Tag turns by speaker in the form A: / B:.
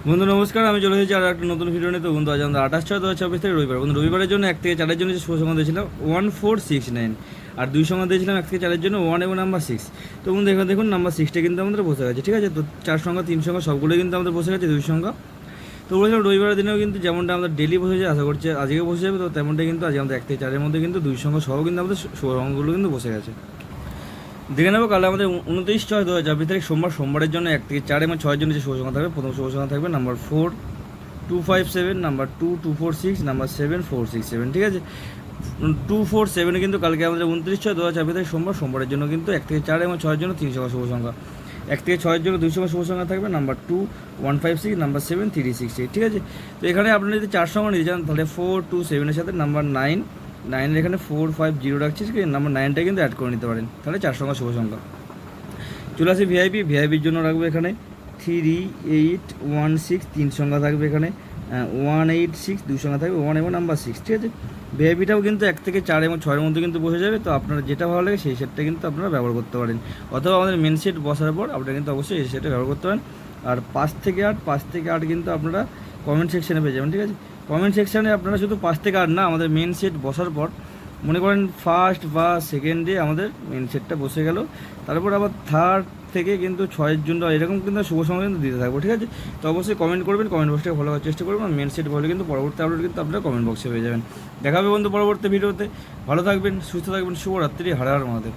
A: বন্ধু নমস্কার, আমি চলে এসেছি আর একটা নতুন ভিডিও নিয়ে। তো বন্ধু আজ আমাদের 28/6/2024 থেকে রবিবার। বন্ধু রবিবারের জন্য 1 থেকে 4-এর জন্য যে শুভ সংখ্যা দিয়েছিলাম 1469, আর 2 সংখ্যা দিয়েছিলাম 1 থেকে 4-এর জন্য 1 এবং নাম্বার 6। তো বন্ধু এখানে দেখুন নাম্বার 6টা কিন্তু আমাদের বসে গেছে, ঠিক আছে। তো 4 সংখ্যা 3 সংখ্যা সবগুলোই কিন্তু আমাদের বসে গেছে 2 সংখ্যা। তো বলেছিলাম রবিবারের দিনেও কিন্তু যেমনটা আমাদের ডেলি বসে যায়, আশা করছি আজকেও বসে যাবে। তো তেমনটাই কিন্তু আজ আমাদের 1 থেকে 4-এর মধ্যে কিন্তু 2 সংখ্যা সহ কিন্তু আমাদের শুভ সংখ্যাগুলো কিন্তু বসে গেছে। দেখে নেবো কাল আমাদের 29/6/2024 তারিখ সোমবারের জন্য 1 থেকে 4 এবং 6-এর জন্য যে শুভ সংখ্যা থাকবে। প্রথম শুভ সংখ্যা থাকবে নাম্বার 4257, নাম্বার 2246, নাম্বার 7467, ঠিক আছে। 247 কিন্তু কালকে আমাদের 29/6/2024 তারিখ সোমবারের জন্য কিন্তু 1 থেকে 4 এবং 6-এর জন্য 3 সংখ্যা শুভ সংখ্যা। 1 থেকে 6-এর জন্য 2 সংখ্যা শুভ সংখ্যা থাকবে নাম্বার 2156, নাম্বার 7368, ঠিক আছে। তো এখানে আপনারা যদি 4 সংখ্যা নিতে চান তাহলে 427-এর সাথে নাম্বার 9 এখানে 450 রাখছি, ঠিক আছে। নাম্বার 9টা কিন্তু অ্যাড করে নিতে পারেন, তাহলে 4 সংখ্যা শুভ সংখ্যা। চলে আসি ভিআইপির জন্য রাখবো এখানে 3816, 3 সংখ্যা থাকবে এখানে 186, 2 সংখ্যা থাকবে 1 এবং নাম্বার 6, ঠিক আছে। ভিআইপিটাও কিন্তু 1 থেকে 4 এবং 6-এর মধ্যে কিন্তু বসে যাবে। তো আপনারা যেটা ভালো লাগে সেই সেটটা কিন্তু আপনারা ব্যবহার করতে পারেন, অথবা আমাদের মেন সেট বসার পর আপনারা কিন্তু অবশ্যই এই সেটটা ব্যবহার করতে পারেন। আর 5 থেকে 8 কিন্তু আপনারা কমেন্ট সেকশানে পেয়ে যাবেন, ঠিক আছে। কমেন্ট সেকশানে আপনারা শুধু 5 থেকে 8 না, আমাদের মেন সেট বসার পর মনে করেন ফার্স্ট বা সেকেন্ডে আমাদের মেন সেটটা বসে গেল, তারপর আবার থার্ড থেকে কিন্তু 6-এর জন্য এরকম কিন্তু শুভ সময় কিন্তু দিতে থাকবো, ঠিক আছে। তো অবশ্যই কমেন্ট করবেন, কমেন্ট বক্সটাকে ফলো করার চেষ্টা করবেন। আর মেন সেট বলে কিন্তু পরবর্তী আপলোড কিন্তু আপনারা কমেন্ট বক্সে পেয়ে যাবেন। দেখা হবে বন্ধু পরবর্তী ভিডিওতে। ভালো থাকবেন, সুস্থ থাকবেন, শুভরাত্রি, হর হর মহাদেব।